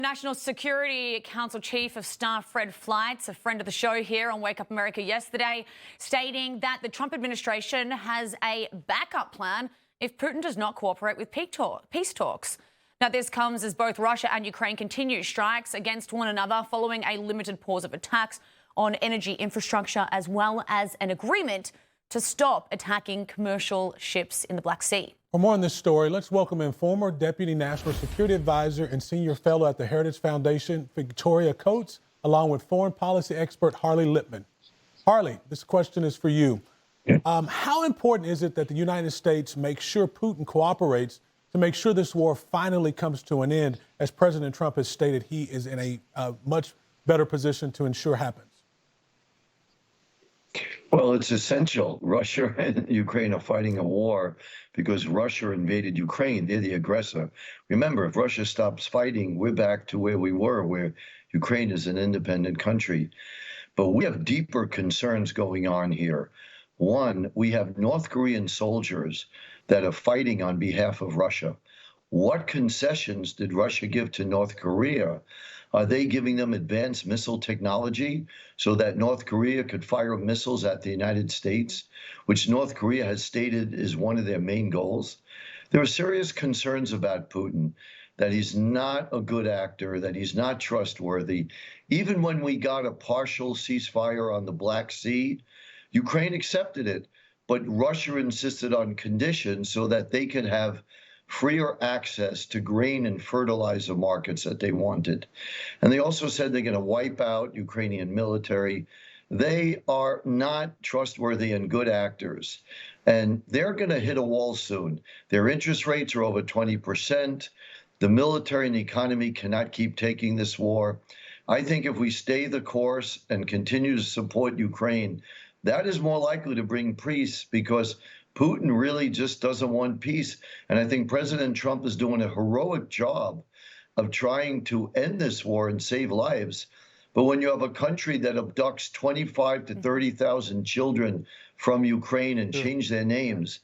National Security Council Chief of Staff Fred Fleitz, a friend of the show here on Wake Up America yesterday, stating that the Trump administration has a backup plan if Putin does not cooperate with peace talks. Now, this comes as both Russia and Ukraine continue strikes against one another following a limited pause of attacks on energy infrastructure, as well as an agreement to stop attacking commercial ships in the Black Sea. For more on this story, let's welcome in former Deputy National Security Advisor and Senior Fellow at the Heritage Foundation, Victoria Coates, along with foreign policy expert Harley Lippman. Harley, this question is for you. How important is it that the United States make sure Putin cooperates to make sure this war finally comes to an end, as President Trump has stated he is in a much better position to ensure happens? Well, it's essential. Russia and Ukraine are fighting a war because Russia invaded Ukraine. They're the aggressor. Remember, if Russia stops fighting, we're back to where we were, where Ukraine is an independent country. But we have deeper concerns going on here. One, we have North Korean soldiers that are fighting on behalf of Russia. What concessions did Russia give to North Korea? Are they giving them advanced missile technology so that North Korea could fire missiles at the United States, which North Korea has stated is one of their main goals? There are serious concerns about Putin, that he's not a good actor, that he's not trustworthy. Even when we got a partial ceasefire on the Black Sea, Ukraine accepted it, but Russia insisted on conditions so that they could have freer access to grain and fertilizer markets that they wanted. And they also said they're going to wipe out Ukrainian military. They are not trustworthy and good actors, and they're going to hit a wall soon. Their interest rates are over 20%. The military and the economy cannot keep taking this war. I think if we stay the course and continue to support Ukraine, that is more likely to bring peace, because Putin really just doesn't want peace. And I think President Trump is doing a heroic job of trying to end this war and save lives. But when you have a country that abducts 25 to 30,000 children from Ukraine and change their names,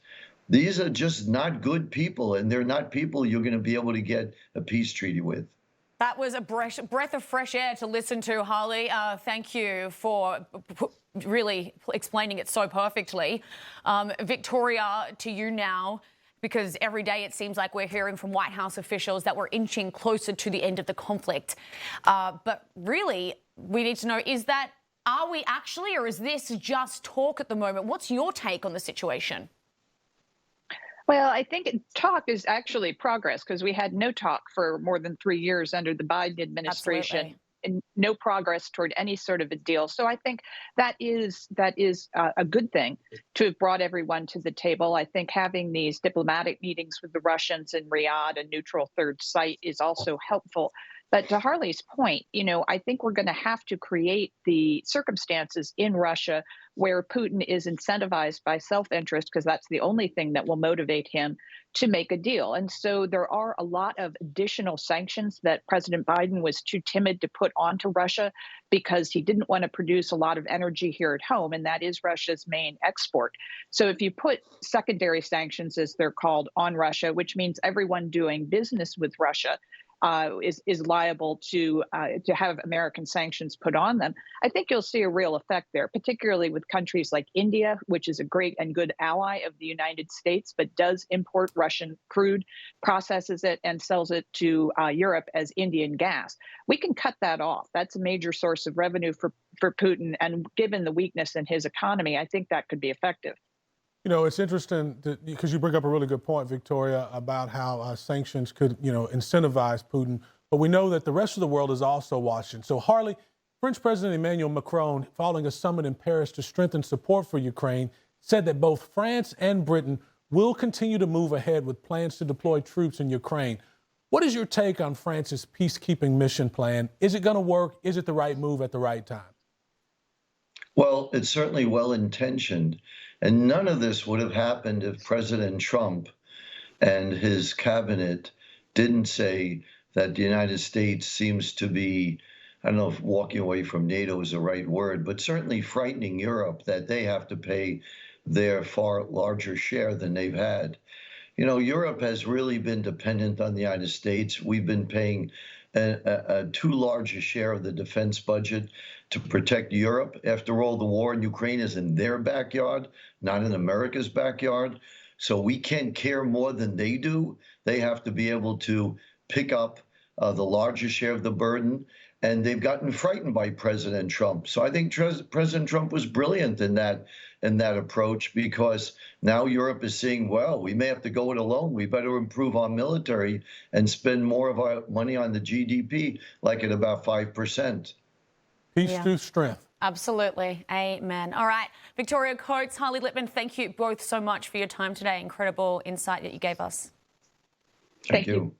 these are just not good people, and they're not people you're going to be able to get a peace treaty with. That was a breath of fresh air to listen to, Harley. Thank you for really explaining it so perfectly. Victoria, to you now, because every day it seems like we're hearing from White House officials that we're inching closer to the end of the conflict. But really, we need to know, are we actually, or is this just talk at the moment? What's your take on the situation? Well, I think talk is actually progress, because we had no talk for more than 3 years under the Biden administration. Absolutely. And no progress toward any sort of a deal. So I think that is a good thing to have brought everyone to the table. I think having these diplomatic meetings with the Russians in Riyadh, a neutral third site, is also helpful. But to Harley's point, I think we're going to have to create the circumstances in Russia where Putin is incentivized by self-interest, because that's the only thing that will motivate him to make a deal. And so there are a lot of additional sanctions that President Biden was too timid to put onto Russia because he didn't want to produce a lot of energy here at home, and that is Russia's main export. So if you put secondary sanctions, as they're called, on Russia, which means everyone doing business with Russia is liable to have American sanctions put on them, I think you'll see a real effect there, particularly with countries like India, which is a great and good ally of the United States, but does import Russian crude, processes it, and sells it to Europe as Indian gas. We can cut that off. That's a major source of revenue for Putin, and given the weakness in his economy, I think that could be effective. It's interesting because you bring up a really good point, Victoria, about how sanctions could, incentivize Putin. But we know that the rest of the world is also watching. So, Harley, French President Emmanuel Macron, following a summit in Paris to strengthen support for Ukraine, said that both France and Britain will continue to move ahead with plans to deploy troops in Ukraine. What is your take on France's peacekeeping mission plan? Is it going to work? Is it the right move at the right time? Well, it's certainly well-intentioned. And none of this would have happened if President Trump and his cabinet didn't say that the United States seems to be, I don't know if walking away from NATO is the right word, but certainly frightening Europe, that they have to pay their far larger share than they've had. Europe has really been dependent on the United States. We've been paying too large a share of the defense budget to protect Europe. After all, the war in Ukraine is in their backyard, not in America's backyard. So we can't care more than they do. They have to be able to pick up the larger share of the burden. And they've gotten frightened by President Trump. So I think President Trump was brilliant in that approach, because now Europe is saying, well, we may have to go it alone. We better improve our military and spend more of our money on the GDP, like at about 5%. Peace through strength. Absolutely. Amen. All right. Victoria Coates, Harley Lippman, thank you both so much for your time today. Incredible insight that you gave us. Thank you.